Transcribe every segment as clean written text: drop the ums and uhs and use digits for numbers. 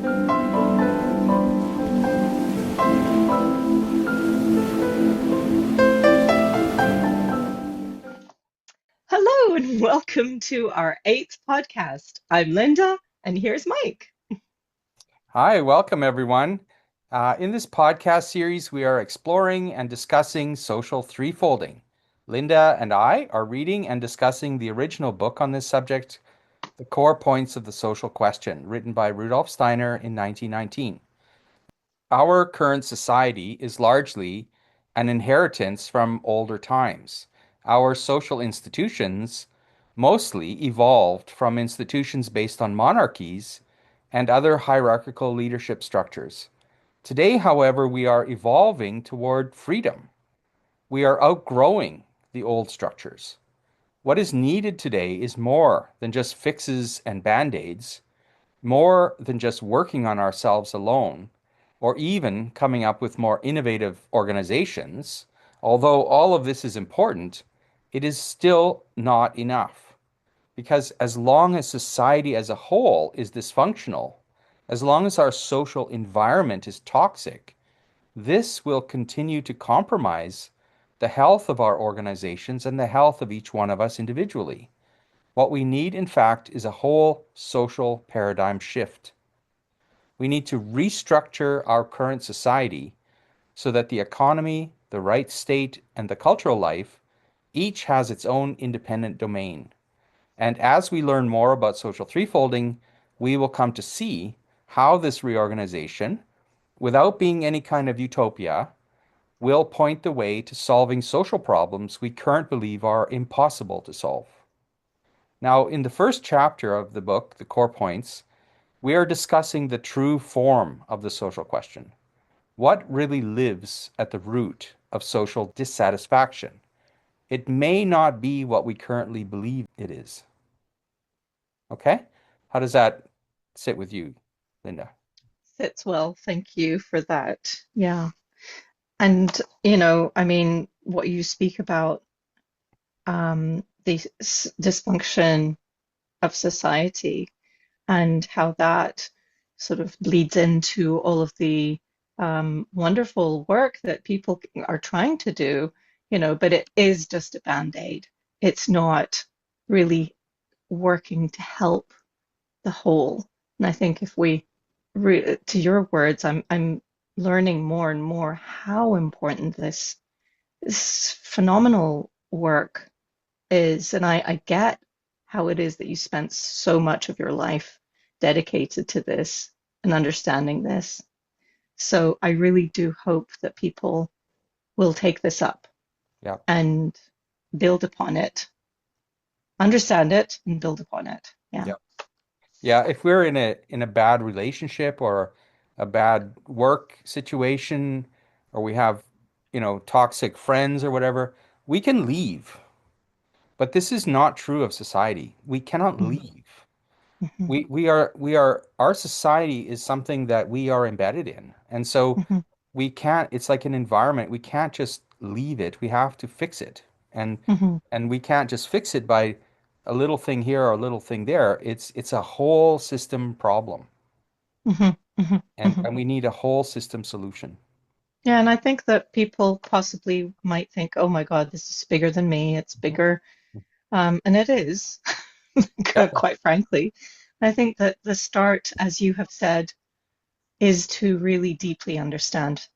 Hello and welcome to our eighth podcast. I'm Linda, and here's Mike. Hi, welcome everyone. In this podcast series, we are exploring and discussing social threefolding. Linda and I are reading and discussing the original book on this subject, The Core Points of the Social Question, written by Rudolf Steiner in 1919. Our current society is largely an inheritance from older times. Our social institutions mostly evolved from institutions based on monarchies and other hierarchical leadership structures. Today, however, we are evolving toward freedom. We are outgrowing the old structures. What is needed today is more than just fixes and band-aids, more than just working on ourselves alone, or even coming up with more innovative organizations. Although all of this is important, it is still not enough. Because as long as society as a whole is dysfunctional, as long as our social environment is toxic, this will continue to compromise the health of our organizations and the health of each one of us individually. What we need, in fact, is a whole social paradigm shift. We need to restructure our current society so that the economy, the right state, and the cultural life each has its own independent domain. And as we learn more about social threefolding, we will come to see how this reorganization, without being any kind of utopia, will point the way to solving social problems we currently believe are impossible to solve. Now, in the first chapter of the book, The Core Points, we are discussing the true form of the social question. What really lives at the root of social dissatisfaction? It may not be what we currently believe it is. Okay? How does that sit with you, Linda? Fits well, thank you for that. Yeah. And, I mean, what you speak about, the dysfunction of society and how that sort of bleeds into all of the wonderful work that people are trying to do, but it is just a band-aid. It's not really working to help the whole. And I think if we, to your words, I'm learning more and more how important this phenomenal work is. And I get how it is that you spent so much of your life dedicated to this and understanding this. So I really do hope that people will take this up Yeah. and build upon it, understand it, and build upon it. Yeah. Yeah. Yeah, if we're in a bad relationship or a bad work situation or we have, toxic friends or whatever, we can leave. But this is not true of society. We cannot Mhm, leave. mhm, We are our society is something that we are embedded in. And so mhm, we can't, it's like an environment. We can't just leave it. We have to fix it. And mhm, and we can't just fix it by a little thing here or a little thing there. It's a whole system problem. mhm, mhm, And mhm. and we need a whole system solution. Yeah, and I think that people possibly might think, oh my God, this is bigger than me. It's bigger. And it is, Yeah. quite frankly. I think that the start, as you have said, is to really deeply understand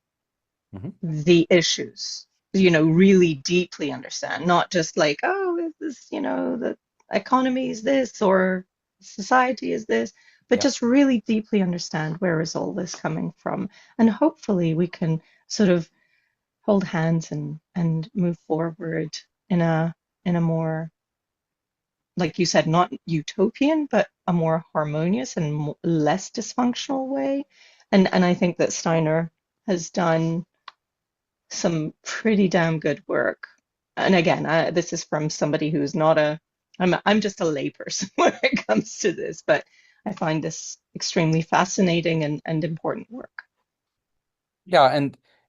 Hmm. the issues, really deeply understand, not just like, oh, is this, the economy is this or society is this, but Yeah. just really deeply understand where is all this coming from. And hopefully we can sort of hold hands and move forward in a more, like you said, not utopian, but a more harmonious and less dysfunctional way. And I think that Steiner has done some pretty damn good work. And again, this is from somebody who's not a, I'm just a layperson when it comes to this, but I find this extremely fascinating and important work. Yeah,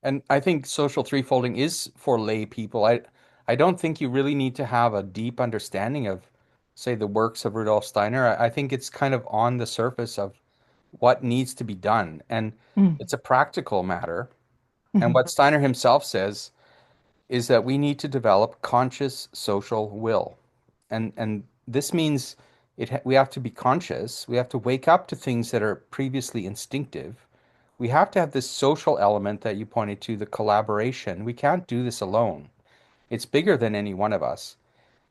and I think social threefolding is for lay people. I don't think you really need to have a deep understanding of, say, the works of Rudolf Steiner. I think it's kind of on the surface of what needs to be done. And Mm, it's a practical matter. And mhm, what Steiner himself says is that we need to develop conscious social will. And this means we have to be conscious. We have to wake up to things that are previously instinctive. We have to have this social element that you pointed to, the collaboration. We can't do this alone. It's bigger than any one of us.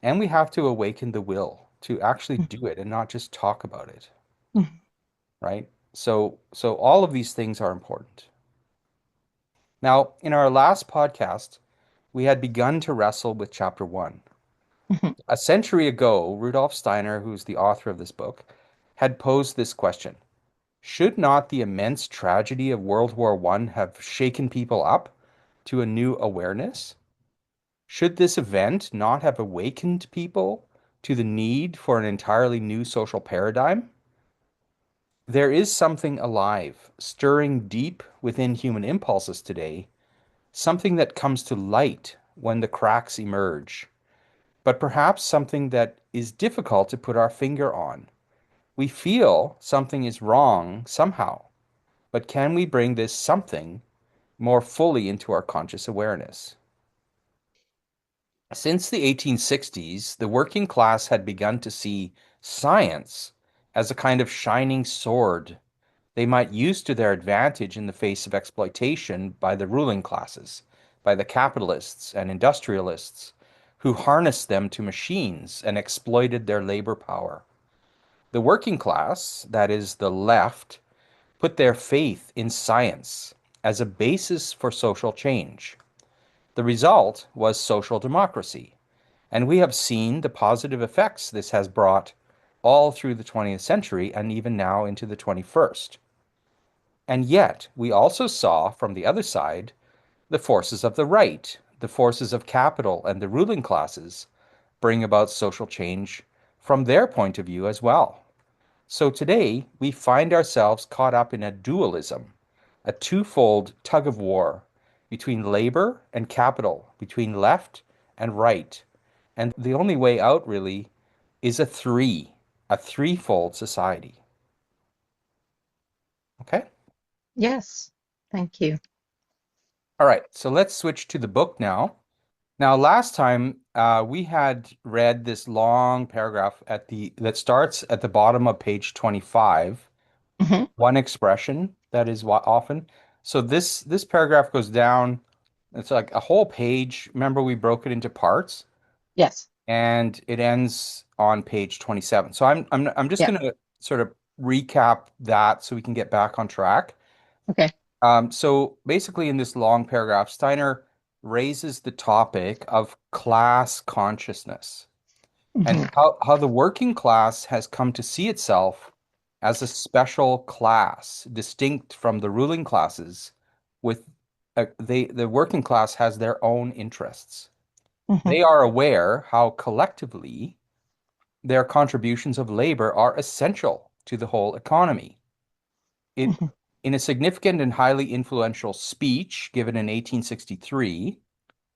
And we have to awaken the will to actually mm, do it and not just talk about it, mm, right? So all of these things are important. Now, in our last podcast, we had begun to wrestle with chapter 1. mhm. A century ago, Rudolf Steiner, who's the author of this book, had posed this question. Should not the immense tragedy of World War I have shaken people up to a new awareness? Should this event not have awakened people to the need for an entirely new social paradigm? There is something alive, stirring deep within human impulses today, something that comes to light when the cracks emerge, but perhaps something that is difficult to put our finger on. We feel something is wrong somehow, but can we bring this something more fully into our conscious awareness? Since the 1860s, the working class had begun to see science as a kind of shining sword they might use to their advantage in the face of exploitation by the ruling classes, by the capitalists and industrialists, who harnessed them to machines and exploited their labor power. The working class, that is, the left, put their faith in science as a basis for social change. The result was social democracy, and we have seen the positive effects this has brought all through the 20th century and even now into the 21st. And yet, we also saw from the other side the forces of the right, the forces of capital and the ruling classes bring about social change from their point of view as well. So today, we find ourselves caught up in a dualism, a twofold tug of war between labor and capital, between left and right. And the only way out really is a threefold society. Okay? Yes, thank you. All right, so let's switch to the book now. Now, last time we had read this long paragraph at the that starts at the bottom of page 25, Mhm. one expression that is often. So this paragraph goes down, it's like a whole page. Remember, we broke it into parts, Yes. and it ends on page 27. So I'm just Yeah. going to sort of recap that so we can get back on track. Okay. So basically, in this long paragraph, Steiner raises the topic of class consciousness and Mhm. how the working class has come to see itself as a special class, distinct from the ruling classes, with the working class has their own interests. Mhm. They are aware how collectively their contributions of labor are essential to the whole economy. It, Mhm. in a significant and highly influential speech given in 1863,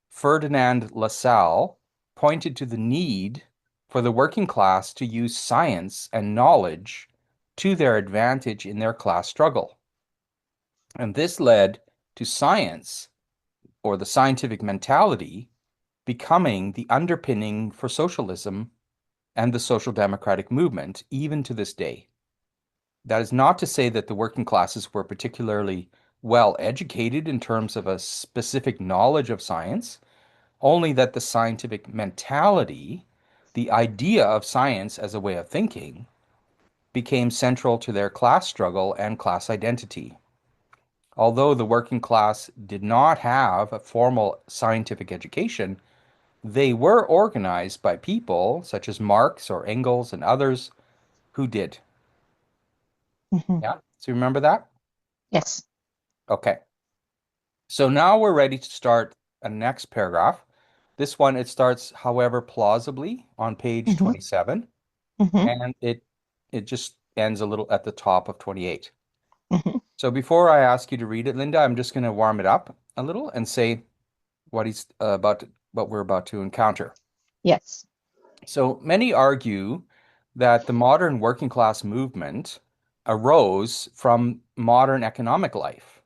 Ferdinand Lassalle pointed to the need for the working class to use science and knowledge to their advantage in their class struggle. And this led to science, or the scientific mentality, becoming the underpinning for socialism and the social democratic movement, even to this day. That is not to say that the working classes were particularly well educated in terms of a specific knowledge of science, only that the scientific mentality, the idea of science as a way of thinking, became central to their class struggle and class identity. Although the working class did not have a formal scientific education, they were organized by people such as Marx or Engels and others who did. Mhm. Yeah. So you remember that? Yes. Okay. So now we're ready to start a next paragraph. This one, it starts, however, plausibly on page Mhm. 27, Mhm. and it just ends a little at the top of 28. Mhm. So before I ask you to read it, Linda, I'm just going to warm it up a little and say what we're about to encounter. Yes. So many argue that the modern working class movement arose from modern economic life,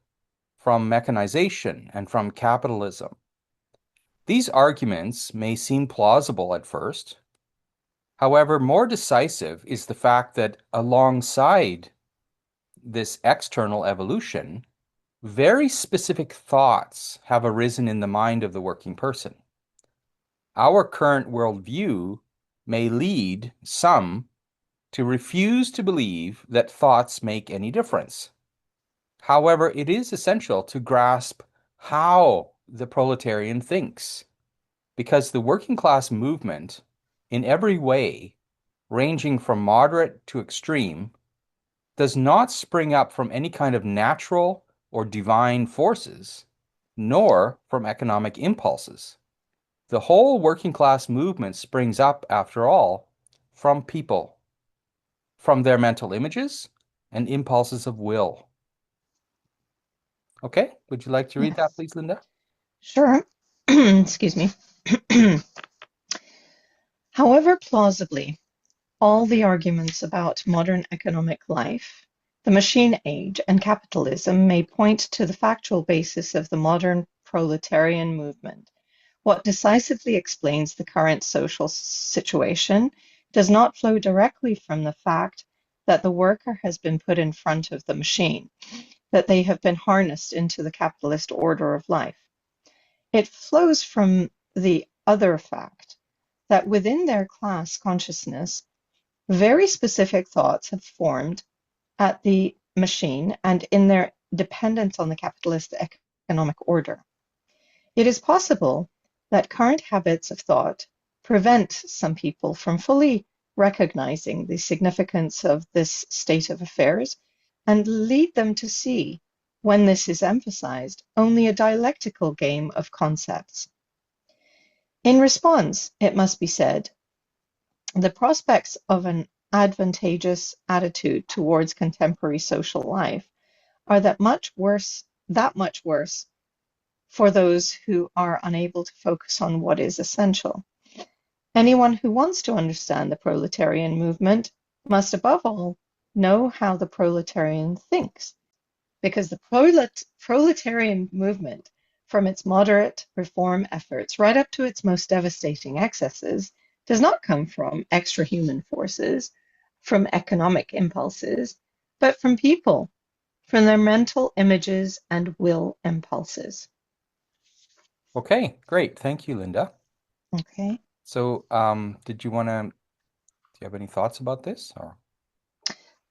from mechanization, and from capitalism. These arguments may seem plausible at first. However, more decisive is the fact that alongside this external evolution, very specific thoughts have arisen in the mind of the working person. Our current worldview may lead some to refuse to believe that thoughts make any difference. However, it is essential to grasp how the proletarian thinks, because the working class movement, in every way, ranging from moderate to extreme, does not spring up from any kind of natural or divine forces, nor from economic impulses. The whole working class movement springs up, after all, from people, from their mental images and impulses of will. Okay, would you like to read that, Yes. please, Linda? Sure. Excuse me. However plausibly all the arguments about modern economic life, the machine age, and capitalism may point to the factual basis of the modern proletarian movement, what decisively explains the current social situation does not flow directly from the fact that the worker has been put in front of the machine, that they have been harnessed into the capitalist order of life. It flows from the other fact that within their class consciousness, very specific thoughts have formed at the machine and in their dependence on the capitalist economic order. It is possible that current habits of thought prevent some people from fully recognizing the significance of this state of affairs and lead them to see, when this is emphasized, only a dialectical game of concepts. In response, it must be said, the prospects of an advantageous attitude towards contemporary social life are that much worse for those who are unable to focus on what is essential. Anyone who wants to understand the proletarian movement must above all know how the proletarian thinks, because the proletarian movement, from its moderate reform efforts right up to its most devastating excesses, does not come from extra-human forces, from economic impulses, but from people, from their mental images and will impulses. Okay, great. Thank you, Linda. Okay. So, did you want to, do you have any thoughts about this? Or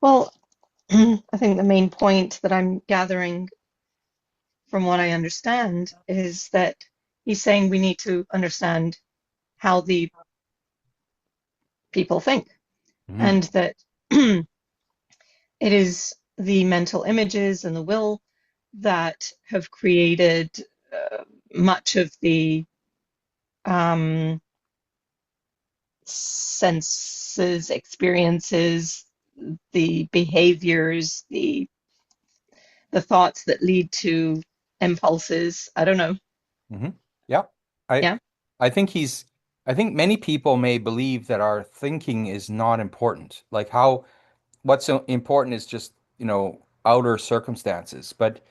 Well, I think the main point that I'm gathering from what I understand is that he's saying we need to understand how the people think, Mhm. and that it is the mental images and the will that have created much of the um, senses, experiences, the behaviors, the thoughts that lead to impulses. I don't know. hmm Yeah. I Yeah. I think he's I think many people may believe that our thinking is not important. Like how what's so important is just, outer circumstances. But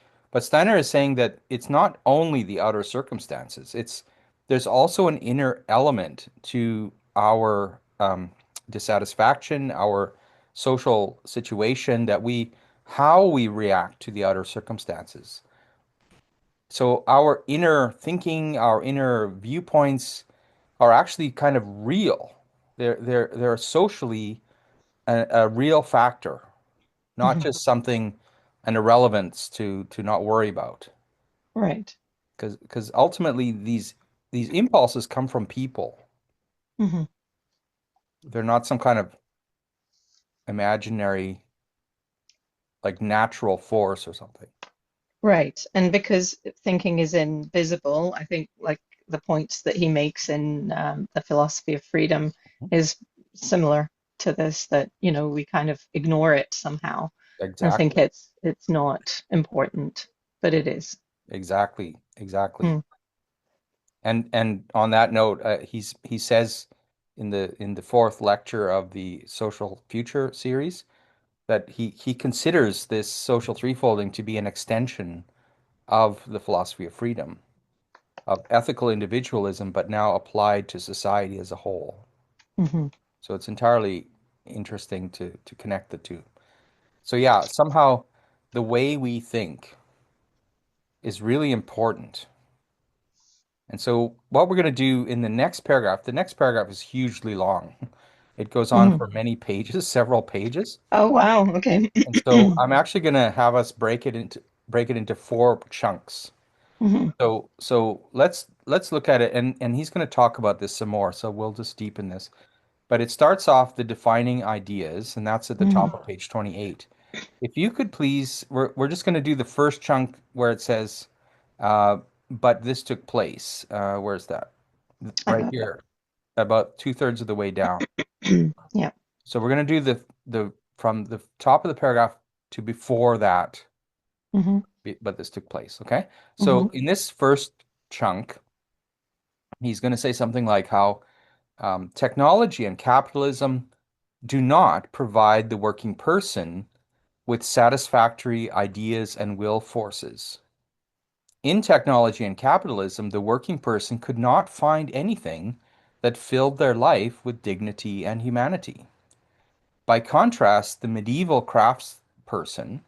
Steiner is saying that it's not only the outer circumstances. There's also an inner element to our dissatisfaction, our social situation that how we react to the outer circumstances. So our inner thinking, our inner viewpoints are actually kind of real. They're socially a real factor, not Mhm. just something an irrelevance to not worry about. Right. Because ultimately these impulses come from people. Hmm. They're not some kind of imaginary like natural force or something. Right. And because thinking is invisible, I think like the points that he makes in the philosophy of freedom is similar to this, that, we kind of ignore it somehow and think Exactly. it's not important, but it is. Exactly. Exactly. Mm. And on that note, he says in the fourth lecture of the Social Future series that he considers this social threefolding to be an extension of the philosophy of freedom, of ethical individualism, but now applied to society as a whole. Hmm. So it's entirely interesting to connect the two. So yeah, somehow the way we think is really important. And so what we're going to do in the next paragraph is hugely long. It goes on Hmm. for many pages, several pages. Oh, wow. Okay. And so I'm actually going to have us break it into four chunks. Hmm. So let's look at it, and he's going to talk about this some more. So we'll just deepen this. But it starts off the defining ideas, and that's at the Hmm. top of page 28. If you could please, we're just going to do the first chunk where it says, uh, but this took place. Where's that? Right Uh, here, about two-thirds of the way down. yeah. So we're going to do the from the top of the paragraph to before that, Hmm. but this took place. Okay. Hmm. So in this first chunk, he's going to say something like how technology and capitalism do not provide the working person with satisfactory ideas and will forces. In technology and capitalism, the working person could not find anything that filled their life with dignity and humanity. By contrast, the medieval craftsperson,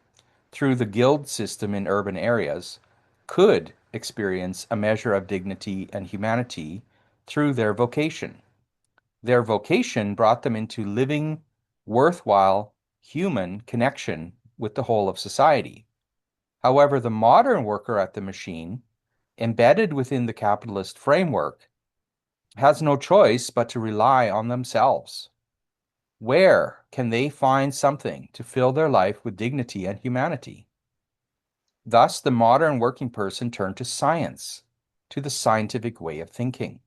through the guild system in urban areas, could experience a measure of dignity and humanity through their vocation. Their vocation brought them into living, worthwhile, human connection with the whole of society. However, the modern worker at the machine, embedded within the capitalist framework, has no choice but to rely on themselves. Where can they find something to fill their life with dignity and humanity? Thus, the modern working person turned to science, to the scientific way of thinking.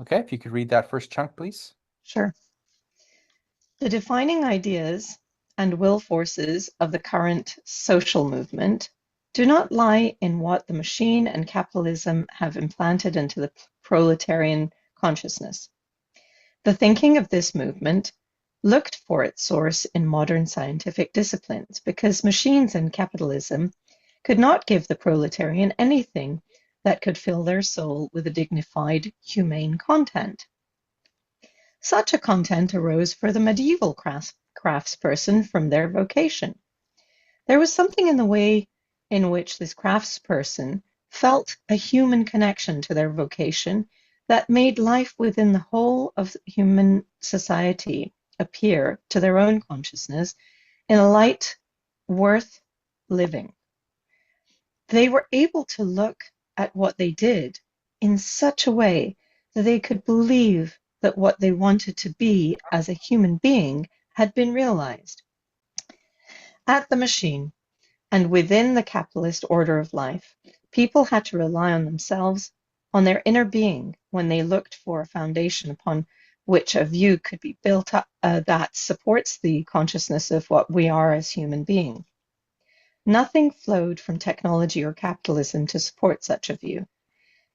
Okay, if you could read that first chunk, please. Sure. The defining ideas and will forces of the current social movement do not lie in what the machine and capitalism have implanted into the proletarian consciousness. The thinking of this movement looked for its source in modern scientific disciplines because machines and capitalism could not give the proletarian anything that could fill their soul with a dignified, humane content. Such a content arose for the medieval craftsperson from their vocation. There was something in the way in which this craftsperson felt a human connection to their vocation that made life within the whole of human society appear to their own consciousness in a light worth living. They were able to look at what they did in such a way that they could believe that what they wanted to be as a human being had been realized. At the machine, and within the capitalist order of life, people had to rely on themselves, on their inner being, when they looked for a foundation upon which a view could be built up that supports the consciousness of what we are as human beings. Nothing flowed from technology or capitalism to support such a view.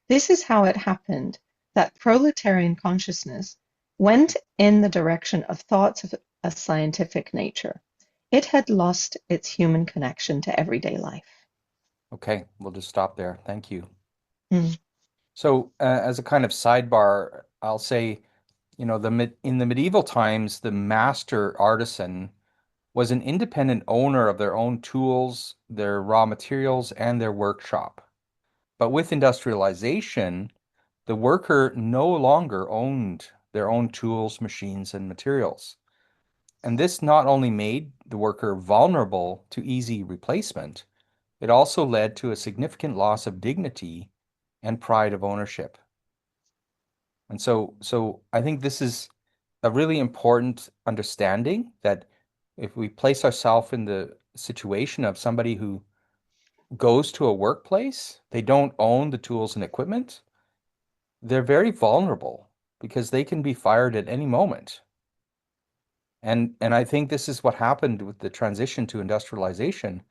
This is how it happened that proletarian consciousness went in the direction of thoughts of a scientific nature. It had lost its human connection to everyday life. Okay, we'll just stop there. Thank you. Mm. So, as a kind of sidebar, I'll say, in the medieval times, the master artisan was an independent owner of their own tools, their raw materials, and their workshop. But with industrialization, the worker no longer owned their own tools, machines, and materials. And this not only made the worker vulnerable to easy replacement, it also led to a significant loss of dignity and pride of ownership. And so I think this is a really important understanding that if we place ourselves in the situation of somebody who goes to a workplace, they don't own the tools and equipment, they're very vulnerable because they can be fired at any moment. And I think this is what happened with the transition to industrialization,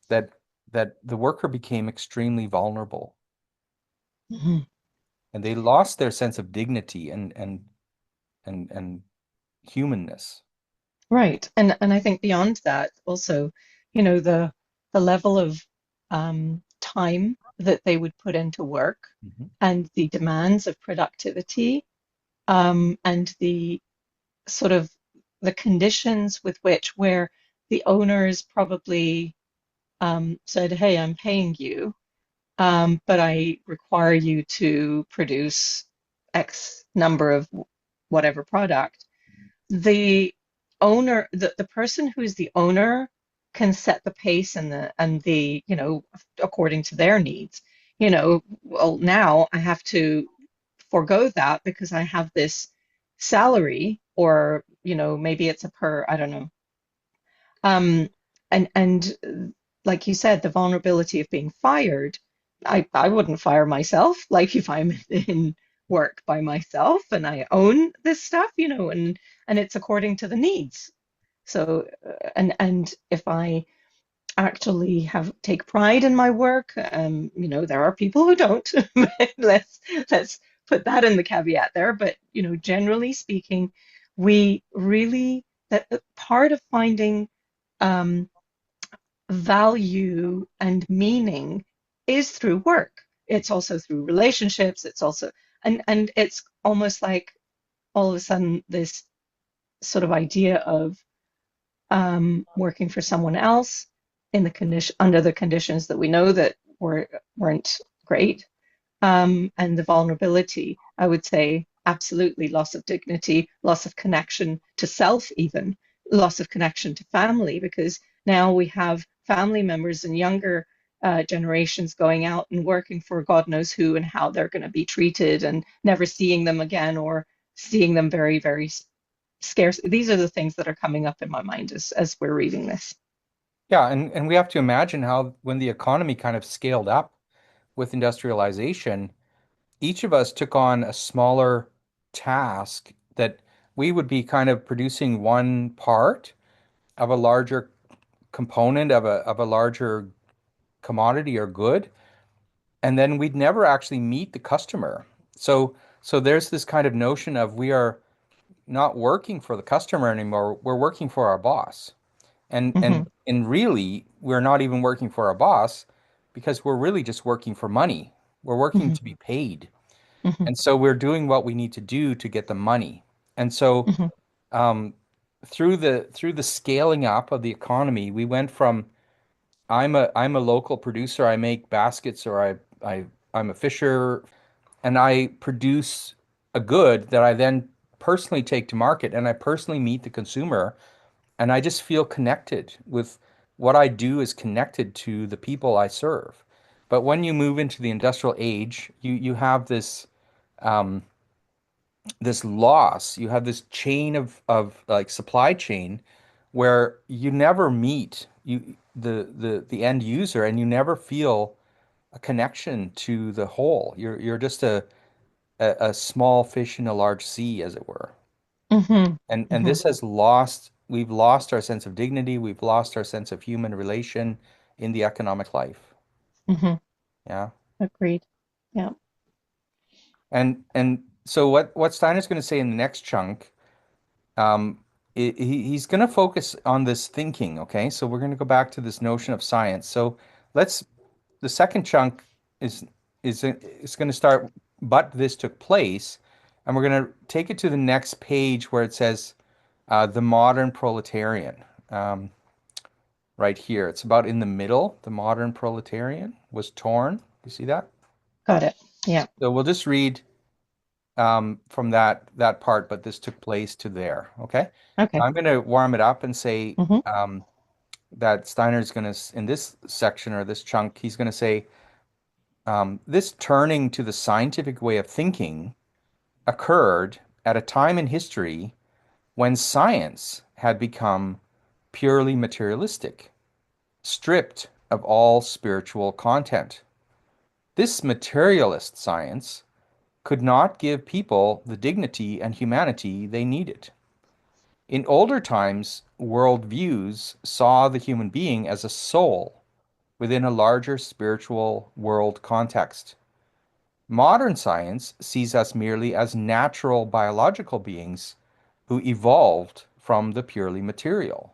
that the worker became extremely vulnerable Mhm. and they lost their sense of dignity and humanness. Right. And I think beyond that also, the level of time that they would put into work Mhm. and the demands of productivity, and the sort of the conditions with which where the owners probably said, "Hey, I'm paying you, but I require you to produce X number of whatever product." The the person who is the owner can set the pace and the, according to their needs. Well, now I have to forego that because I have this salary, or, maybe it's a per, I don't know. Um, and like you said, the vulnerability of being fired, I wouldn't fire myself. Like if I'm in work by myself and I own this stuff, and it's according to the needs. So, and if I actually have take pride in my work, there are people who don't. Let's let's put that in the caveat there. But, generally speaking, we really that part of finding um, value and meaning is through work. It's also through relationships. It's also and it's almost like all of a sudden this sort of idea of working for someone else in the condition under the conditions that we know that weren't great, and the vulnerability, I would say, absolutely loss of dignity, loss of connection to self, even loss of connection to family, because now we have family members and younger generations going out and working for God knows who and how they're going to be treated and never seeing them again, or seeing them very, very scarce. These are the things that are coming up in my mind as we're reading this. Yeah, and we have to imagine how when the economy kind of scaled up with industrialization, each of us took on a smaller task that we would be kind of producing one part of a larger component of a larger commodity or good, and then we'd never actually meet the customer. So there's this kind of notion of we are not working for the customer anymore, we're working for our boss. And Hmm. and really we're not even working for our boss because we're really just working for money. We're working Hmm. to be paid. Hmm. And so we're doing what we need to do to get the money. And so Hmm. um, through the scaling up of the economy, we went from I'm a local producer, I make baskets, or I'm a fisher, and I produce a good that I then personally take to market and I personally meet the consumer and I just feel connected with what I do is connected to the people I serve. But when you move into the industrial age, you have um, this loss. You have this chain of like supply chain where you never meet the end user and you never feel a connection to the whole. You're just a small fish in a large sea, as it were. Hmm. And Hmm. this has lost, we've lost our sense of dignity, we've lost our sense of human relation in the economic life. Hmm. Yeah. Agreed. Yeah. And so what Steiner's going to say in the next chunk, um, he's going to focus on this thinking, okay? So we're going to go back to this notion of science. So let's the second chunk is is going to start, but this took place, and we're going to take it to the next page where it says the modern proletarian. Um, right here. It's about in the middle. The modern proletarian was torn. You see that? Got it. Yeah. So we'll just read from that part, but this took place to there. Okay. Okay. I'm going to warm it up and say Hmm. that Steiner's going to, in this section or this chunk, he's going to say this turning to the scientific way of thinking occurred at a time in history when science had become purely materialistic, stripped of all spiritual content. This materialist science could not give people the dignity and humanity they needed. In older times, worldviews saw the human being as a soul within a larger spiritual world context. Modern science sees us merely as natural biological beings who evolved from the purely material.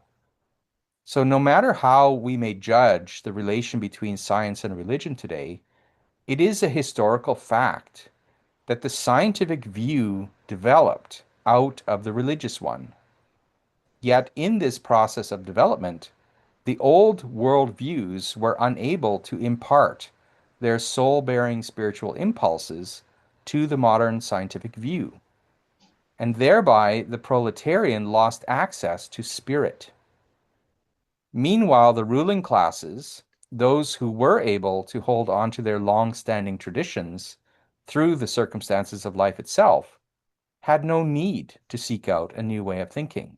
So, no matter how we may judge the relation between science and religion today, it is a historical fact that the scientific view developed out of the religious one. Yet, in this process of development, the old world views were unable to impart their soul bearing spiritual impulses to the modern scientific view, and thereby the proletarian lost access to spirit. Meanwhile, the ruling classes, those who were able to hold on to their long standing traditions through the circumstances of life itself, had no need to seek out a new way of thinking.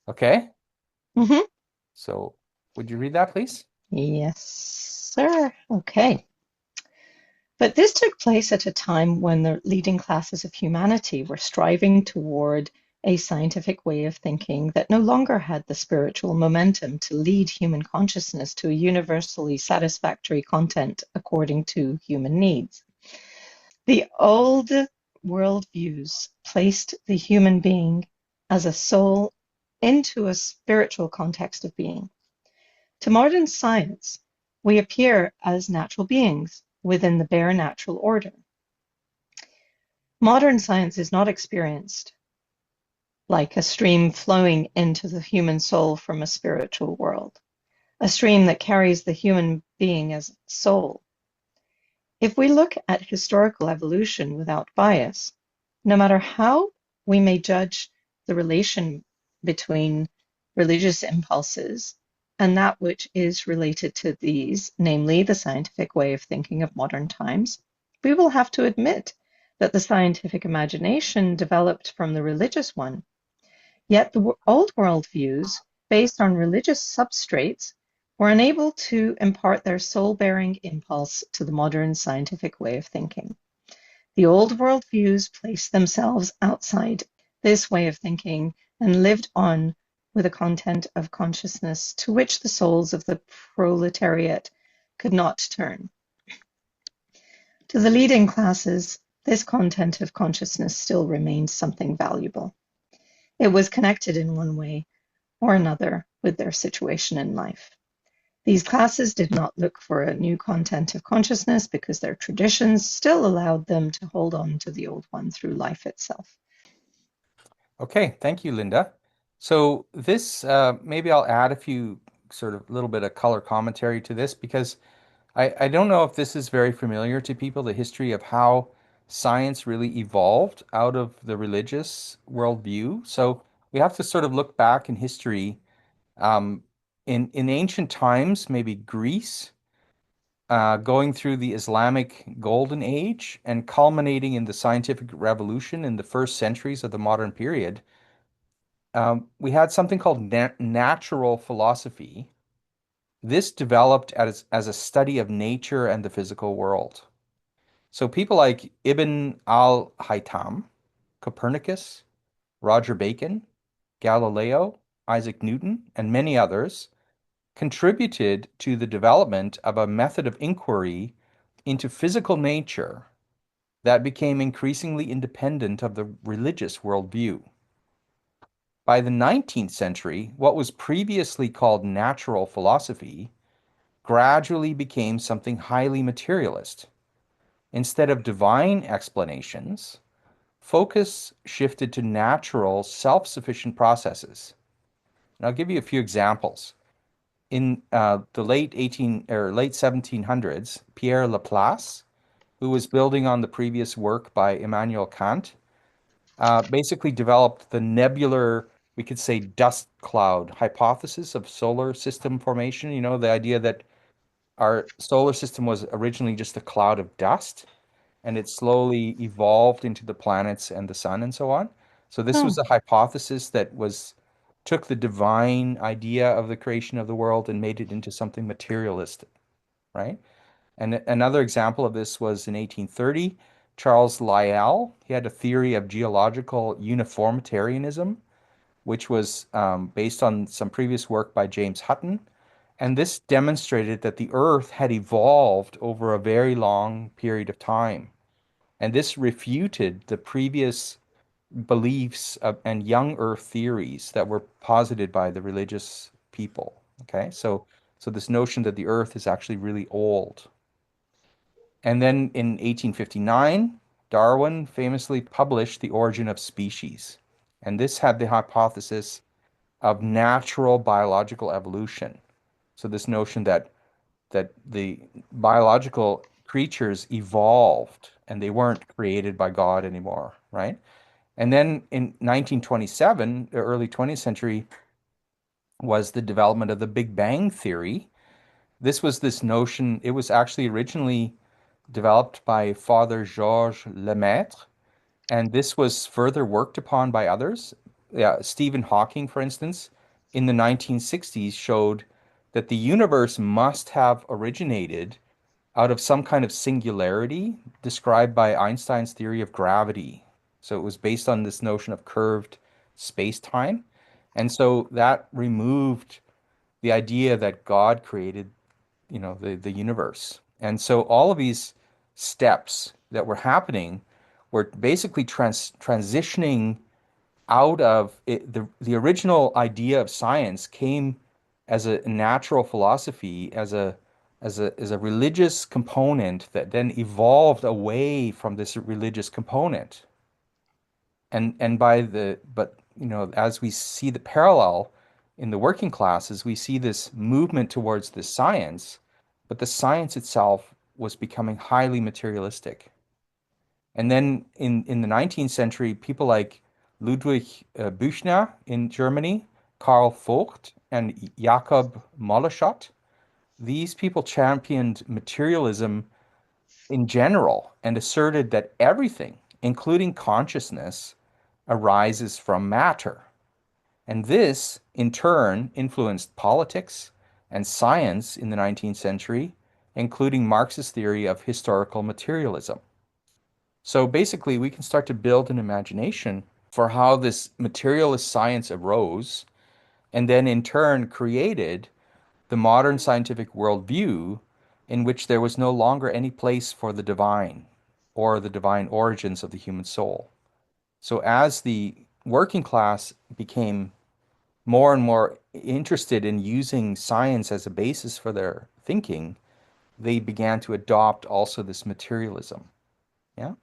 Okay? Hmm. So, would you read that, please? Yes, sir. Okay. But this took place at a time when the leading classes of humanity were striving toward a scientific way of thinking that no longer had the spiritual momentum to lead human consciousness to a universally satisfactory content according to human needs. The old worldviews placed the human being as a soul into a spiritual context of being. To modern science, we appear as natural beings within the bare natural order. Modern science is not experienced like a stream flowing into the human soul from a spiritual world, a stream that carries the human being as soul. If we look at historical evolution without bias, no matter how we may judge the relation between religious impulses and that which is related to these, namely the scientific way of thinking of modern times, we will have to admit that the scientific imagination developed from the religious one. Yet the old worldviews, based on religious substrates, were unable to impart their soul-bearing impulse to the modern scientific way of thinking. The old worldviews placed themselves outside this way of thinking and lived on with a content of consciousness to which the souls of the proletariat could not turn. To the leading classes, this content of consciousness still remained something valuable. It was connected in one way or another with their situation in life. These classes did not look for a new content of consciousness because their traditions still allowed them to hold on to the old one through life itself. Okay, thank you, Linda. So this, maybe I'll add a few sort of little bit of color commentary to this because I don't know if this is very familiar to people, the history of how science really evolved out of the religious worldview. So we have to sort of look back in history. Um, in ancient times, maybe Greece, going through the Islamic Golden Age and culminating in the scientific revolution in the first centuries of the modern period, we had something called natural philosophy. This developed as a study of nature and the physical world. So people like Ibn al-Haytham, Copernicus, Roger Bacon, Galileo, Isaac Newton, and many others contributed to the development of a method of inquiry into physical nature that became increasingly independent of the religious worldview. By the 19th century, what was previously called natural philosophy gradually became something highly materialist. Instead of divine explanations, focus shifted to natural, self-sufficient processes. And I'll give you a few examples. In the late 1700s, Pierre Laplace, who was building on the previous work by Immanuel Kant, basically developed the nebular, we could say, dust cloud hypothesis of solar system formation. You know, the idea that our solar system was originally just a cloud of dust and it slowly evolved into the planets and the sun and so on. So this was Oh, a hypothesis that was took the divine idea of the creation of the world and made it into something materialistic, right? And another example of this was in 1830, Charles Lyell. He had a theory of geological uniformitarianism, which was based on some previous work by James Hutton. And this demonstrated that the Earth had evolved over a very long period of time. And this refuted the previous beliefs and young earth theories that were posited by the religious people. Okay, so this notion that the earth is actually really old. And then in 1859, Darwin famously published The Origin of Species. And this had the hypothesis of natural biological evolution. So this notion that the biological creatures evolved and they weren't created by God anymore, right? And then in 1927, the early 20th century, was the development of the Big Bang theory. This was this notion, it was actually originally developed by Father Georges Lemaitre, and this was further worked upon by others. Yeah, Stephen Hawking, for instance, in the 1960s showed that the universe must have originated out of some kind of singularity described by Einstein's theory of gravity. So it was based on this notion of curved space-time. And so that removed the idea that God created, the universe. And so all of these steps that were happening were basically transitioning out of it, the original idea of science came as a natural philosophy, as a religious component that then evolved away from this religious component. And by the but as we see the parallel in the working classes, we see this movement towards the science, but the science itself was becoming highly materialistic. And then in the 19th century, people like Ludwig Büchner in Germany, Karl Vogt, and Jakob Moleschott, these people championed materialism in general and asserted that everything, including consciousness, arises from matter. And this, in turn, influenced politics and science in the 19th century, including Marx's theory of historical materialism. So basically, we can start to build an imagination for how this materialist science arose and then in turn created the modern scientific worldview in which there was no longer any place for the divine or the divine origins of the human soul. So as the working class became more and more interested in using science as a basis for their thinking, they began to adopt also this materialism. Yeah,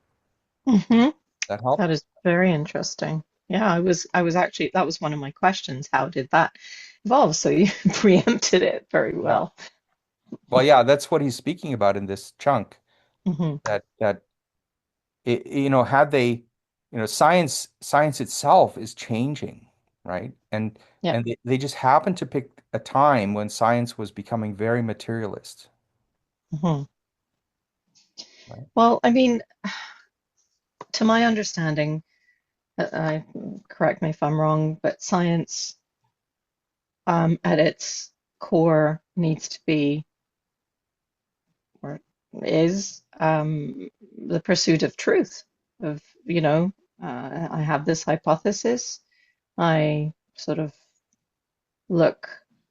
Hmm. that help? That is very interesting. Yeah, I was actually that was one of my questions. How did that evolve? So you preempted it very Yeah. well. Well, yeah, that's what he's speaking about in this chunk. Hmm. That had they, science itself is changing, right? And Yeah. they just happened to pick a time when science was becoming very materialist, Hmm. right? Well, I mean, to my understanding, correct me if I'm wrong, but science, at its core, needs to be or is the pursuit of truth. Of, I have this hypothesis. I sort of look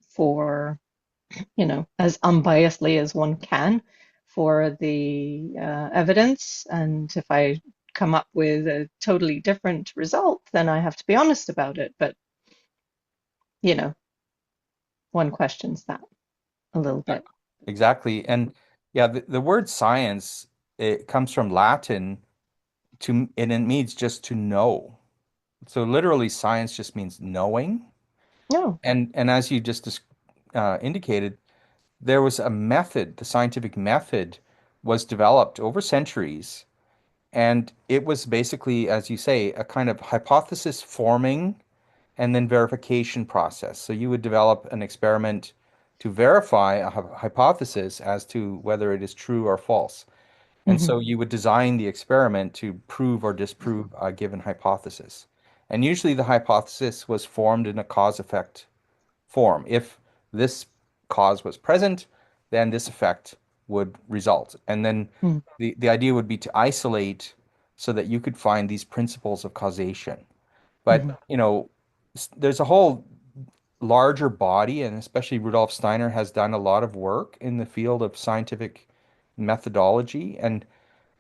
for, as unbiasedly as one can for the evidence. And if I come up with a totally different result, then I have to be honest about it. But, you know, one questions that a little Yeah, bit. exactly. And yeah, the word science, it comes from Latin and it means just to know. So literally science just means knowing. No. And as you just indicated, there was a method, the scientific method was developed over centuries. And it was basically, as you say, a kind of hypothesis forming and then verification process. So you would develop an experiment to verify a hypothesis as to whether it is true or false. And Hmm. so you would design the experiment to prove or disprove a given hypothesis. And usually the hypothesis was formed in a cause-effect form. If this cause was present, then this effect would result. And then the idea would be to isolate so that you could find these principles of causation. Hmm. But, there's a whole larger body, and especially Rudolf Steiner has done a lot of work in the field of scientific methodology, and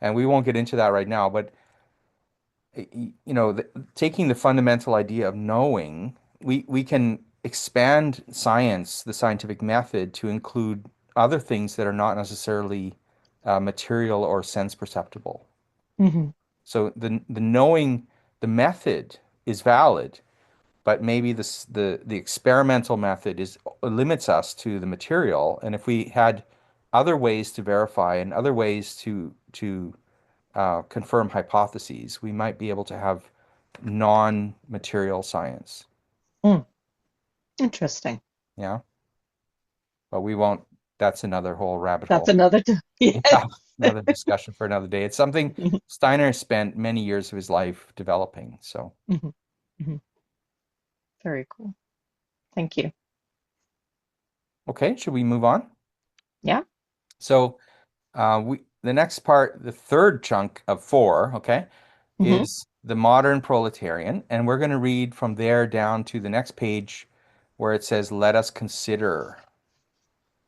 we won't get into that right now, but taking the fundamental idea of knowing, we can expand science, the scientific method, to include other things that are not necessarily material or sense perceptible. Hmm. So the knowing, the method is valid, but maybe the experimental method is limits us to the material. And if we had other ways to verify and other ways to confirm hypotheses, we might be able to have non-material science. Mm. Interesting. Yeah, but we won't. That's another whole rabbit That's hole. another. Yes. Yeah, another discussion for another day. It's something Mhm. Steiner spent many years of his life developing. So, Mhm. Mhm. Very cool. Thank you. okay, should we move on? Yeah. So, we the next part, the third chunk of four, okay, Hmm. is the modern proletarian, and we're going to read from there down to the next page where it says, "Let us consider."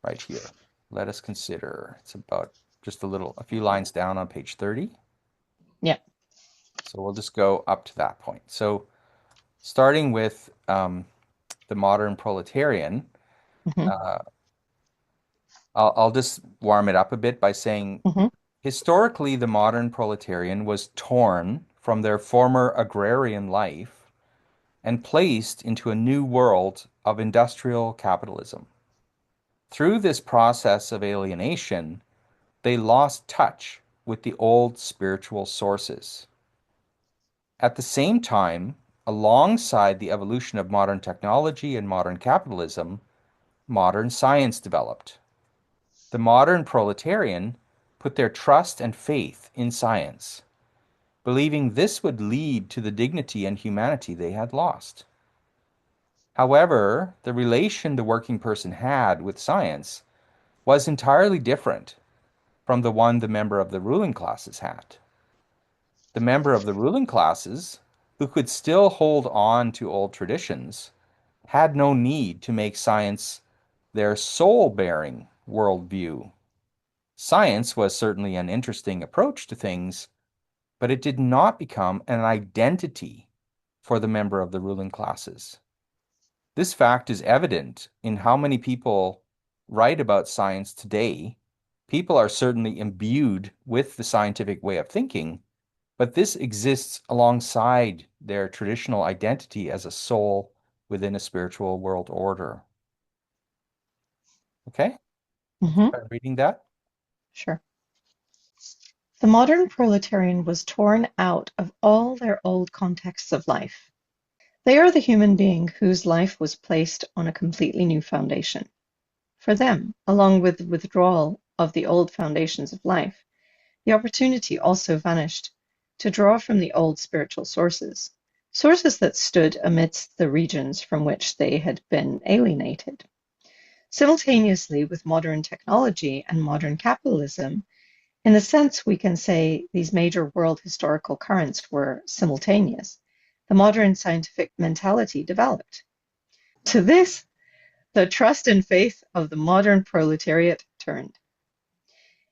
Right here. Let us consider. It's about just a few lines down on page 30. Yeah. So we'll just go up to that point. So starting with the modern proletarian, Hmm. uh, I'll just warm it up a bit by saying Hmm. historically, the modern proletarian was torn from their former agrarian life and placed into a new world of industrial capitalism. Through this process of alienation, they lost touch with the old spiritual sources. At the same time, alongside the evolution of modern technology and modern capitalism, modern science developed. The modern proletarian put their trust and faith in science, believing this would lead to the dignity and humanity they had lost. However, the relation the working person had with science was entirely different from the one the member of the ruling classes had. The member of the ruling classes, who could still hold on to old traditions, had no need to make science their soul-bearing worldview. Science was certainly an interesting approach to things, but it did not become an identity for the member of the ruling classes. This fact is evident in how many people write about science today. People are certainly imbued with the scientific way of thinking, but this exists alongside their traditional identity as a soul within a spiritual world order. Okay? Hmm. Start reading that. Sure. The modern proletarian was torn out of all their old contexts of life. They are the human being whose life was placed on a completely new foundation. For them, along with the withdrawal of the old foundations of life, the opportunity also vanished to draw from the old spiritual sources, sources that stood amidst the regions from which they had been alienated. Simultaneously with modern technology and modern capitalism, in the sense we can say these major world historical currents were simultaneous, the modern scientific mentality developed. To this, the trust and faith of the modern proletariat turned.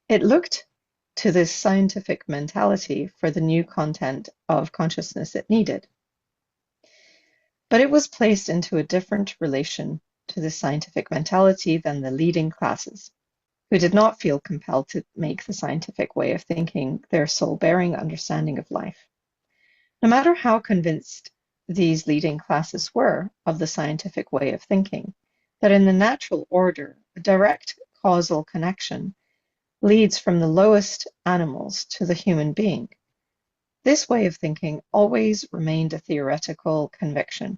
It looked to this scientific mentality for the new content of consciousness it needed. But it was placed into a different relation to the scientific mentality than the leading classes, who did not feel compelled to make the scientific way of thinking their soul-bearing understanding of life. No matter how convinced these leading classes were of the scientific way of thinking, that in the natural order, a direct causal connection leads from the lowest animals to the human being. This way of thinking always remained a theoretical conviction.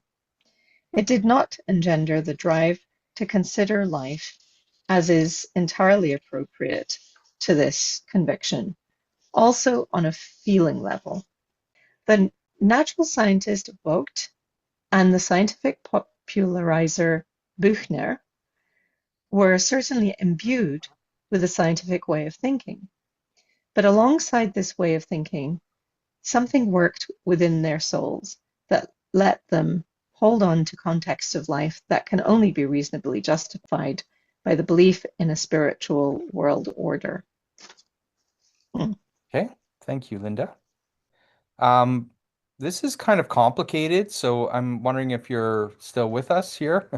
It did not engender the drive to consider life as is entirely appropriate to this conviction, also on a feeling level. The natural scientist Vogt and the scientific popularizer Buchner were certainly imbued with a scientific way of thinking. But alongside this way of thinking, something worked within their souls that let them hold on to contexts of life that can only be reasonably justified by the belief in a spiritual world order. Mm. Okay. Thank you, Linda. Um, this is kind of complicated, so I'm wondering if you're still with us here.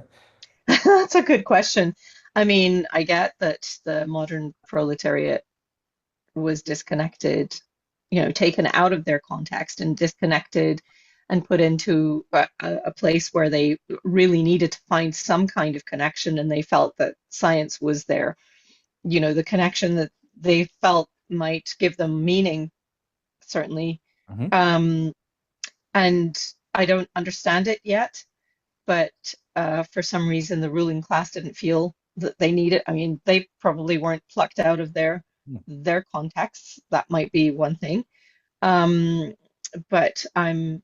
That's a good question. I mean, I get that the modern proletariat was disconnected, taken out of their context and disconnected and put into a place where they really needed to find some kind of connection, and they felt that science was there, the connection that they felt might give them meaning, certainly. Mhm. Um, and I don't understand it yet, but for some reason, the ruling class didn't feel that they needed. I mean, they probably weren't plucked out of their contexts. That might be one thing. Um, but I'm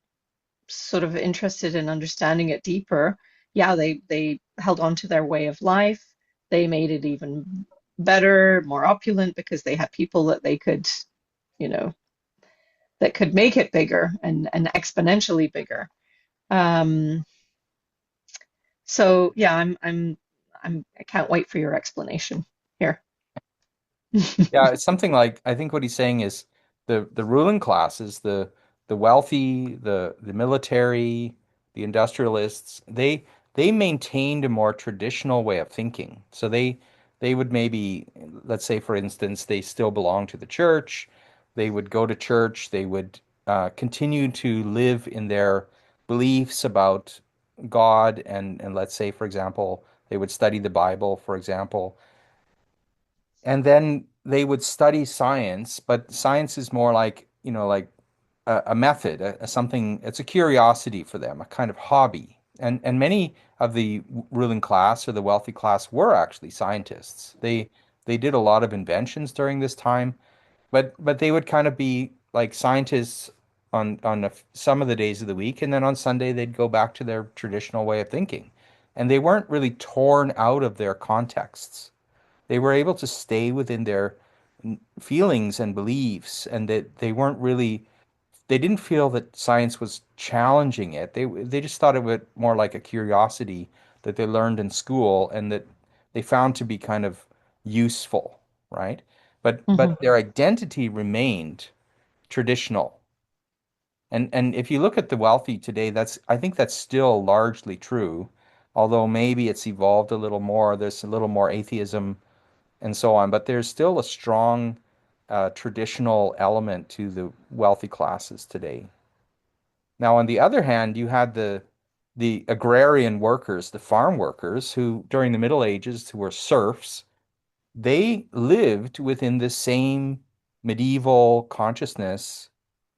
sort of interested in understanding it deeper. Yeah, they held on to their way of life. They made it even better, more opulent because they had people that they could, you know, that could make it bigger and exponentially bigger. Um, so yeah, I can't wait for your explanation here. Yeah, it's something like I think what he's saying is the ruling classes, the wealthy, the military, the industrialists, they maintained a more traditional way of thinking. So they would maybe, let's say for instance, they still belong to the church. They would go to church. They would continue to live in their beliefs about God, and let's say for example, they would study the Bible, for example. And then they would study science, but science is more like, like a method, something, it's a curiosity for them, a kind of hobby. And many of the ruling class or the wealthy class were actually scientists. They did a lot of inventions during this time, but they would kind of be like scientists on some of the days of the week, and then on Sunday they'd go back to their traditional way of thinking. And they weren't really torn out of their contexts. They were able to stay within their feelings and beliefs, and that they didn't feel that science was challenging it. They just thought of it more like a curiosity that they learned in school and that they found to be kind of useful, right? But Hmm. their identity remained traditional. And if you look at the wealthy today, I think that's still largely true, although maybe it's evolved a little more. There's a little more atheism and so on. But there's still a strong traditional element to the wealthy classes today. Now, on the other hand, you had the agrarian workers, the farm workers, who during the Middle Ages, who were serfs, they lived within the same medieval consciousness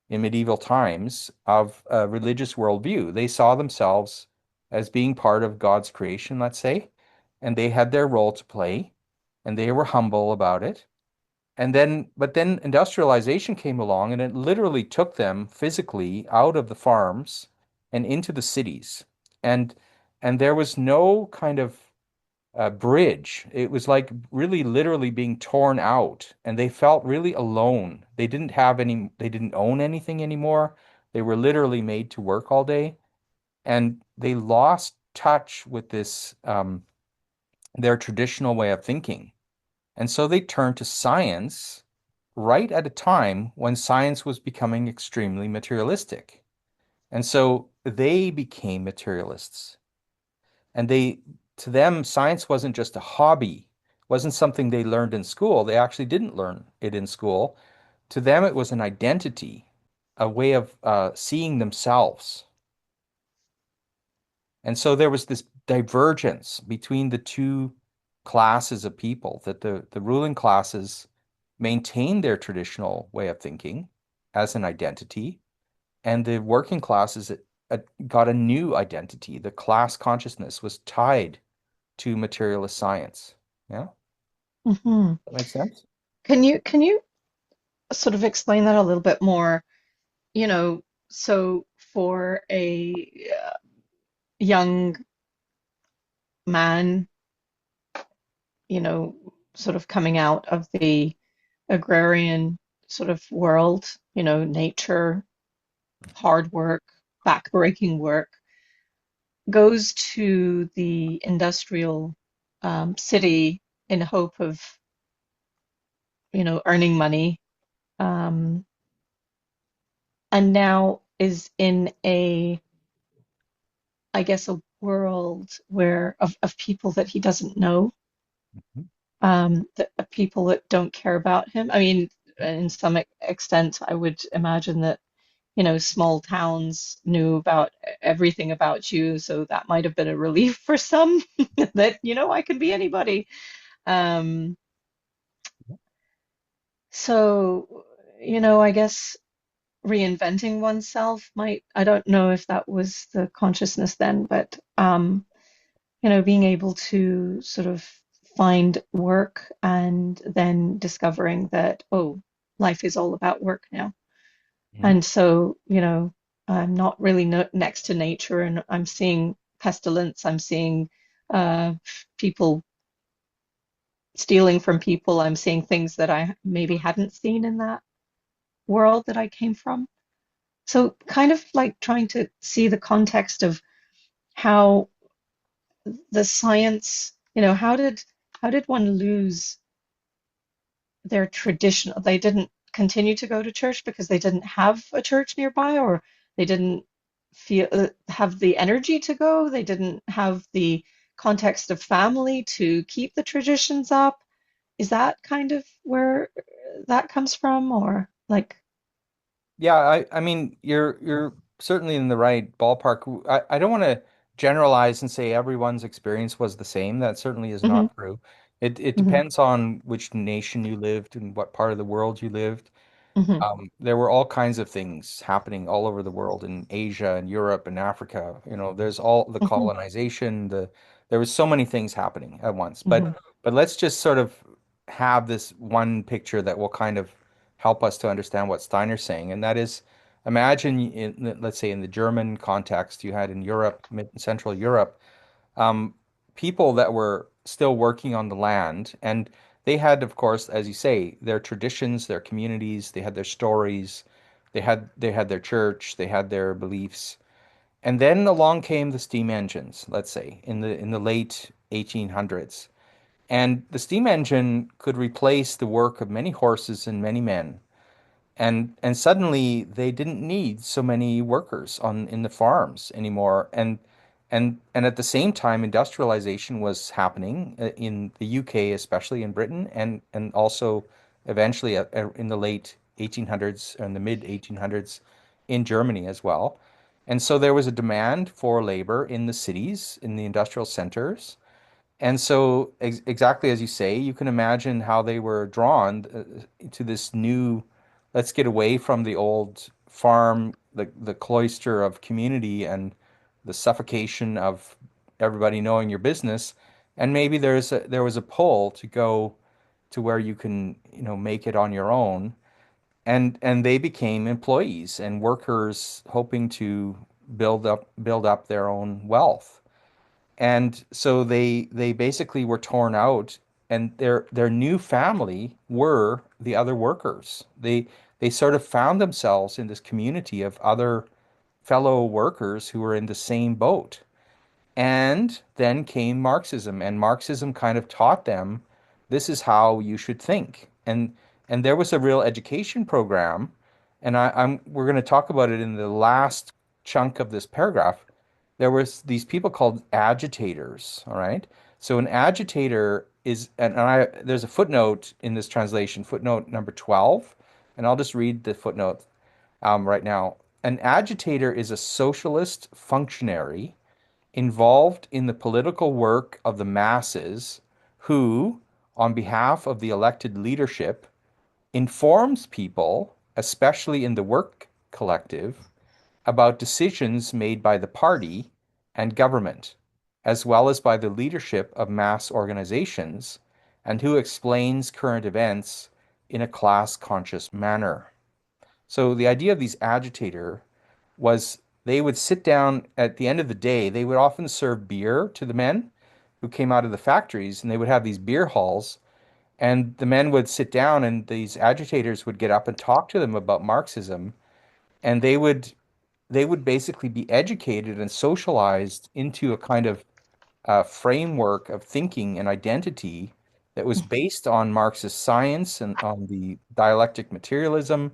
in medieval times of a religious worldview. They saw themselves as being part of God's creation, let's say, and they had their role to play, and they were humble about it. But then industrialization came along and it literally took them physically out of the farms and into the cities. And and there was no kind of bridge. It was like really literally being torn out, and they felt really alone. They didn't own anything anymore. They were literally made to work all day, and they lost touch with this their traditional way of thinking. And so they turned to science right at a time when science was becoming extremely materialistic. And so they became materialists. And to them, science wasn't just a hobby, wasn't something they learned in school. They actually didn't learn it in school. To them, it was an identity, a way of seeing themselves. And so there was this divergence between the two classes of people, that the ruling classes maintained their traditional way of thinking as an identity, and the working classes got a new identity. The class consciousness was tied to materialist science. Yeah, Hmm. that makes sense. Can you sort of explain that a little bit more? So for a young man, you know, sort of coming out of the agrarian sort of world, nature, hard work, backbreaking work, goes to the industrial city in hope of, earning money. Um, and now is in I guess, a world where of people that he doesn't know, Mhm. people that don't care about him. I mean, in some extent, I would imagine that, small towns knew about everything about you, so that might have been a relief for some that, I could be anybody. Um, so, I guess reinventing oneself might, I don't know if that was the consciousness then, but being able to sort of find work and then discovering that, oh, life is all about work now. Mhm. And so, I'm not really no next to nature and I'm seeing pestilence, I'm seeing uh, people stealing from people, I'm seeing things that I maybe hadn't seen in that world that I came from. So, kind of like trying to see the context of how the science, how did one lose their tradition? They didn't continue to go to church because they didn't have a church nearby, or they didn't feel have the energy to go. They didn't have the context of family to keep the traditions up. Is that kind of where that comes from, or like, Yeah, I mean, you're certainly in the right ballpark. I don't want to generalize and say everyone's experience was the same. That certainly is hmm not true. It hmm depends on which nation you lived and what part of the world you lived. hmm There were all kinds of things happening all over the world in Asia and Europe and Africa. There's all the hmm colonization, there was so many things happening at once. hmm But let's just sort of have this one picture that will kind of help us to understand what Steiner's saying, and that is, imagine let's say in the German context you had in Europe, mid Central Europe, um, people that were still working on the land. And they had, of course, as you say, their traditions, their communities, they had their stories, they had their church, they had their beliefs. And then along came the steam engines, let's say, in the late 1800s. And the steam engine could replace the work of many horses and many men, and suddenly they didn't need so many workers on in the farms anymore. And at the same time industrialization was happening in the UK, especially in Britain, and also eventually in the late 1800s and the mid 1800s in Germany as well. And so there was a demand for labor in the cities, in the industrial centers. And so, exactly as you say, you can imagine how they were drawn to this new, let's get away from the old farm, the cloister of community and the suffocation of everybody knowing your business. And maybe there was a pull to go to where you can, make it on your own. And they became employees and workers hoping to build up their own wealth. And so they basically were torn out, and their new family were the other workers. They sort of found themselves in this community of other fellow workers who were in the same boat. And then came Marxism, and Marxism kind of taught them this is how you should think. And there was a real education program, and we're going to talk about it in the last chunk of this paragraph. There was these people called agitators, all right? So an agitator is, and there's a footnote in this translation, footnote number 12, and I'll just read the footnote right now. An agitator is a socialist functionary involved in the political work of the masses who, on behalf of the elected leadership, informs people, especially in the work collective, about decisions made by the party and government, as well as by the leadership of mass organizations, and who explains current events in a class-conscious manner. So the idea of these agitator was they would sit down at the end of the day. They would often serve beer to the men who came out of the factories, and they would have these beer halls. And the men would sit down, and these agitators would get up and talk to them about Marxism, and they would basically be educated and socialized into a kind of framework of thinking and identity that was based on Marxist science and on the dialectic materialism,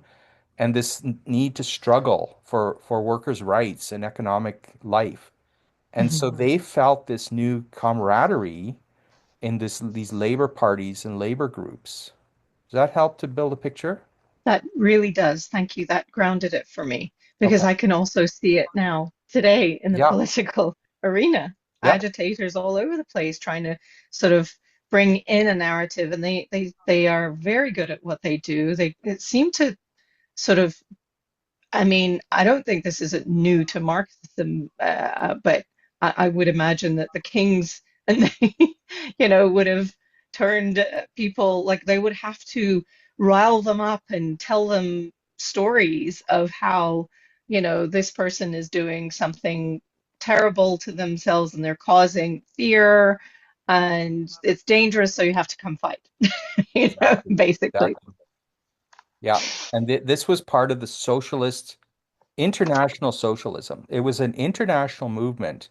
and this need to struggle for workers' rights and economic life. And Mhm. so they felt this new camaraderie in these labor parties and labor groups. Does that help to build a picture? That really does. Thank you. That grounded it for me because Okay. I can also see it now today in the Yeah. political arena. Yep. Agitators all over the place trying to sort of bring in a narrative, and they are very good at what they do. They it seem to sort of I mean, I don't think this is new to Marxism, but I would imagine that the kings and they, would have turned people like they would have to rile them up and tell them stories of how, this person is doing something terrible to themselves and they're causing fear and it's dangerous, so you have to come fight, Exactly. basically. Exactly. Yeah. And this was part of the socialist, international socialism. It was an international movement.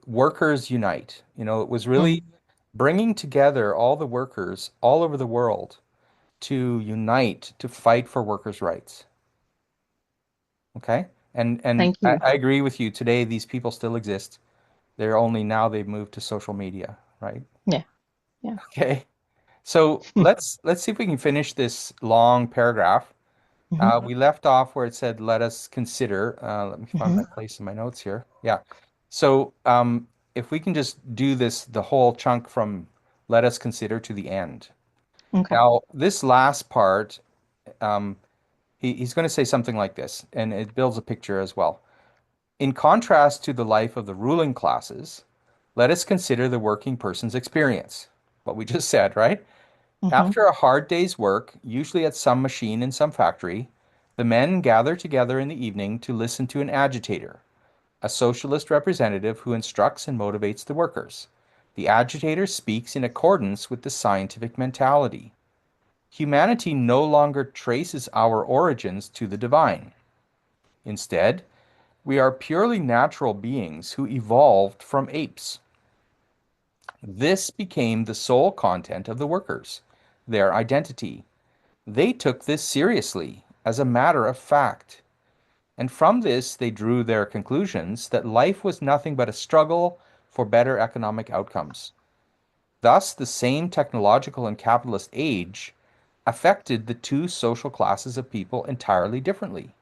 Workers unite. It was really Mm, bringing together all the workers all over the world to unite to fight for workers' rights. Okay? And thank I, you. I agree with you. Today, these people still exist. They're only now they've moved to social media, right? Yeah, yeah. Okay. So let's see if we can finish this long paragraph. Hmm. We left off where it said, "Let us consider." Let me find Hmm. my place in my notes here. Yeah. So if we can just do this, the whole chunk from "Let us consider" to the end. Okay. Now, this last part, um, he's going to say something like this, and it builds a picture as well. In contrast to the life of the ruling classes, let us consider the working person's experience. What we just said, right? Hmm. After a hard day's work, usually at some machine in some factory, the men gather together in the evening to listen to an agitator, a socialist representative who instructs and motivates the workers. The agitator speaks in accordance with the scientific mentality. Humanity no longer traces our origins to the divine. Instead, we are purely natural beings who evolved from apes. This became the sole content of the workers, their identity. They took this seriously, as a matter of fact, and from this they drew their conclusions that life was nothing but a struggle for better economic outcomes. Thus, the same technological and capitalist age affected the two social classes of people entirely differently.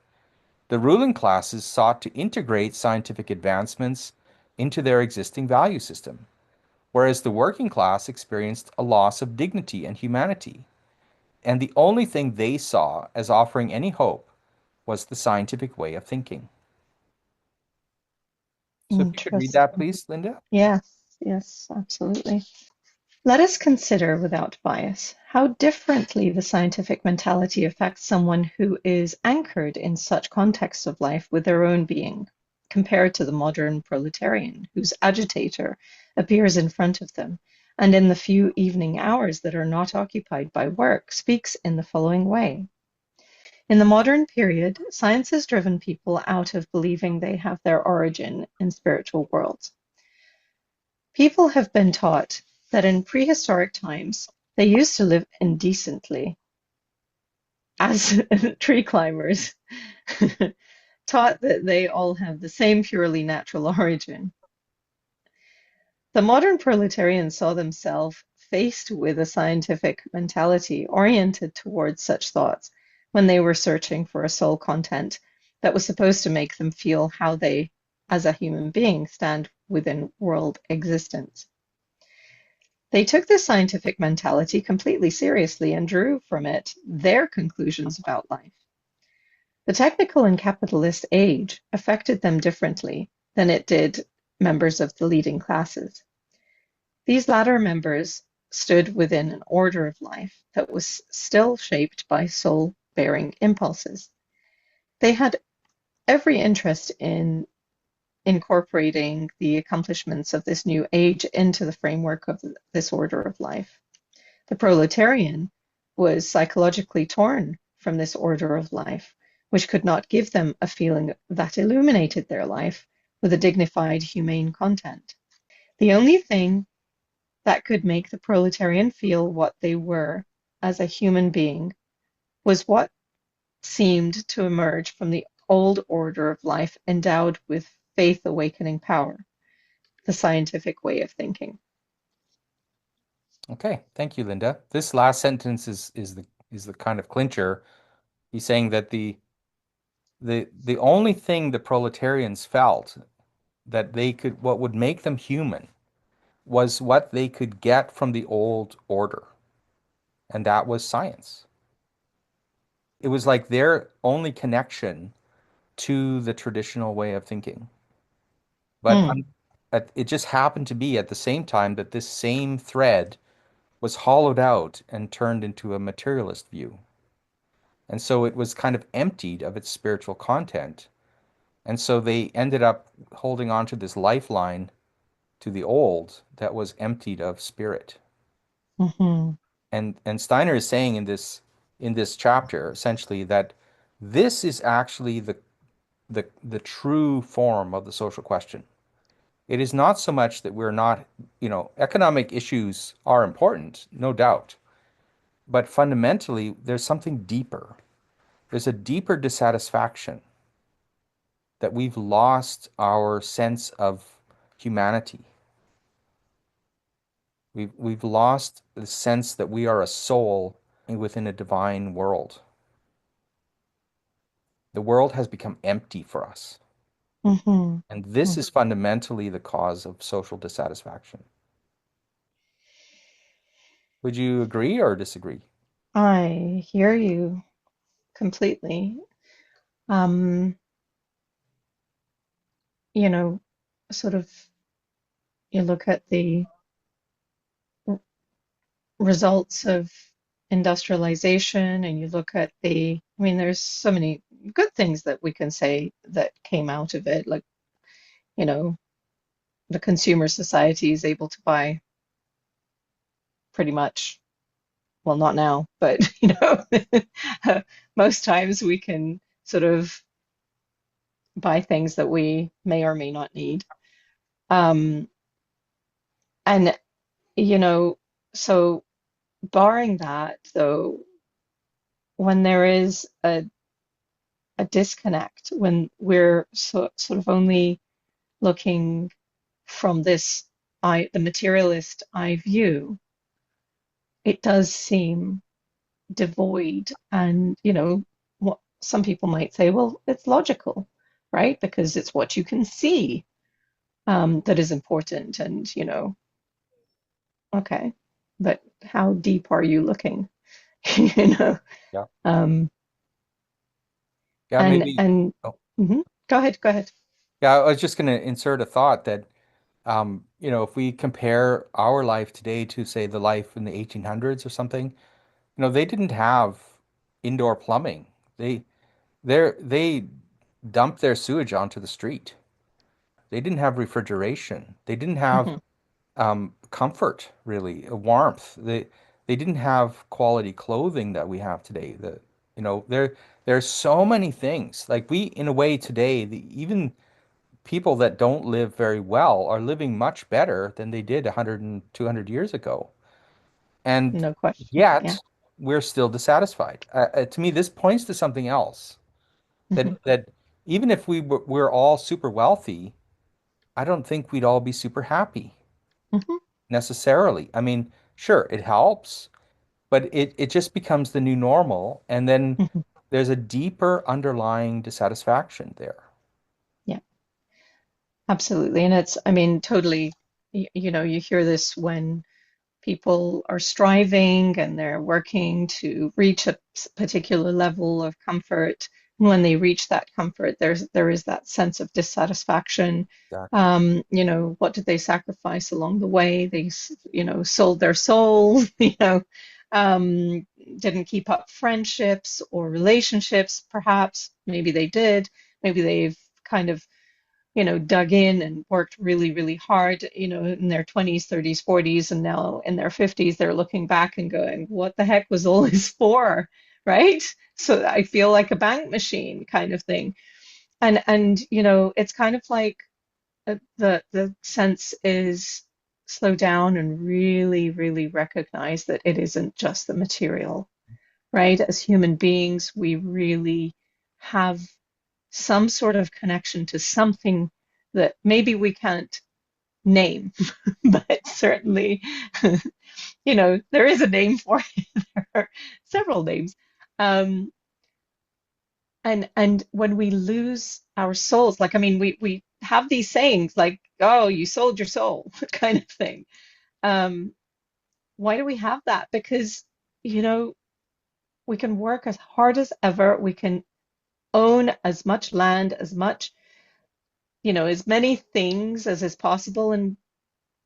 The ruling classes sought to integrate scientific advancements into their existing value system, whereas the working class experienced a loss of dignity and humanity. And the only thing they saw as offering any hope was the scientific way of thinking. So if you could read that, Interesting. please, Linda. Yes, yes, absolutely. Let us consider without bias how differently the scientific mentality affects someone who is anchored in such contexts of life with their own being, compared to the modern proletarian whose agitator appears in front of them and in the few evening hours that are not occupied by work speaks in the following way. In the modern period, science has driven people out of believing they have their origin in spiritual worlds. People have been taught that in prehistoric times they used to live indecently as tree climbers, taught that they all have the same purely natural origin. The modern proletarian saw themselves faced with a scientific mentality oriented towards such thoughts when they were searching for a soul content that was supposed to make them feel how they, as a human being, stand within world existence. They took this scientific mentality completely seriously and drew from it their conclusions about life. The technical and capitalist age affected them differently than it did members of the leading classes. These latter members stood within an order of life that was still shaped by soul-bearing impulses. They had every interest in incorporating the accomplishments of this new age into the framework of this order of life. The proletarian was psychologically torn from this order of life, which could not give them a feeling that illuminated their life with a dignified, humane content. The only thing that could make the proletarian feel what they were as a human being was what seemed to emerge from the old order of life endowed with faith awakening power, the scientific way of thinking. Okay, thank you, Linda. This last sentence is the kind of clincher. He's saying that the only thing the proletarians felt that they could what would make them human was what they could get from the old order, and that was science. It was like their only connection to the traditional way of thinking. But Mm, it just happened to be at the same time that this same thread was hollowed out and turned into a materialist view. And so it was kind of emptied of its spiritual content. And so they ended up holding on to this lifeline to the old that was emptied of spirit. mhm, And Steiner is saying in this chapter essentially that this is actually the true form of the social question. It is not so much that we're not, economic issues are important, no doubt, but fundamentally there's something deeper. There's a deeper dissatisfaction that we've lost our sense of humanity. We've lost the sense that we are a soul within a divine world. The world has become empty for us. mhm, And this mhm. is fundamentally the cause of social dissatisfaction. Would you agree or disagree? I hear you completely. Um, you know, sort of, you look at the r- results of industrialization and you look at I mean, there's so many good things that we can say that came out of it, like, you know, the consumer society is able to buy pretty much, well, not now, but, most times we can sort of buy things that we may or may not need. Um, and, you know, so barring that, though, when there is a disconnect, when we're sort of only looking from the materialist eye view, it does seem devoid. And, what some people might say, well, it's logical, right? Because it's what you can see that is important. And, okay, but how deep are you looking? You know, Yeah. um, Yeah, and maybe. and Oh, mhm. Go ahead, go ahead. yeah, I was just going to insert a thought that, if we compare our life today to, say, the life in the 1800s or something, they didn't have indoor plumbing. They dumped their sewage onto the street. They didn't have refrigeration. They didn't have Hmm. comfort, really, warmth. They didn't have quality clothing that we have today. There's so many things. Like we, in a way, today, even people that don't live very well are living much better than they did 100 and 200 years ago. And No question. Yeah. yet we're still dissatisfied. To me, this points to something else. That Hmm. that even if we're all super wealthy, I don't think we'd all be super happy Hmm. necessarily. I mean, sure, it helps, but it just becomes the new normal, and then Hmm. there's a deeper underlying dissatisfaction there. Yeah, absolutely. And I mean, totally, you hear this when people are striving and they're working to reach a particular level of comfort. And when they reach that comfort, there is that sense of dissatisfaction. Exactly. What did they sacrifice along the way? They, sold their soul, didn't keep up friendships or relationships, perhaps. Maybe they did. Maybe they've kind of dug in and worked really, really hard, in their 20s, 30s, 40s, and now in their 50s, they're looking back and going, what the heck was all this for? Right? So I feel like a bank machine kind of thing. And it's kind of like the sense is slow down and really, really recognize that it isn't just the material. right? As human beings, we really have some sort of connection to something that maybe we can't name, but certainly, there is a name for it. There are several names. Um, and when we lose our souls, like, I mean, we have these sayings like, oh, you sold your soul, kind of thing. Um, why do we have that? Because, you know, we can work as hard as ever. We can own as much land, as much, as many things as is possible. And,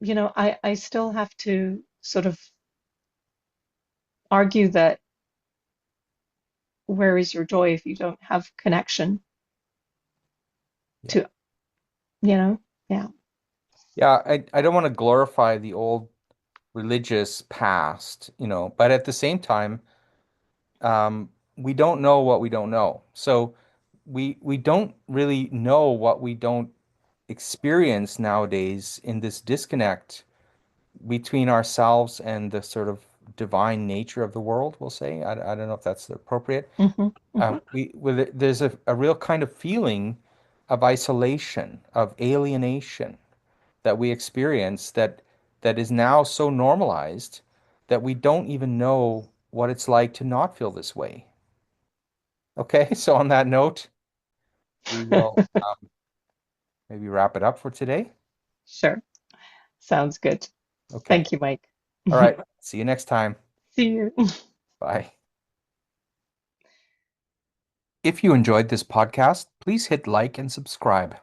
I still have to sort of argue that where is your joy if you don't have connection Yeah. to, you know? Yeah. Yeah, I don't want to glorify the old religious past, but at the same time, we don't know what we don't know. So we don't really know what we don't experience nowadays in this disconnect between ourselves and the sort of divine nature of the world, we'll say. I don't know if that's appropriate. Hmm. Hmm. There's a real kind of feeling of isolation, of alienation that we experience that is now so normalized that we don't even know what it's like to not feel this way. Okay, so on that note, we will maybe wrap it up for today. Sure. Sounds good. Okay. Thank you, Mike. All right. See you next time. See you. Bye. If you enjoyed this podcast, please hit like and subscribe.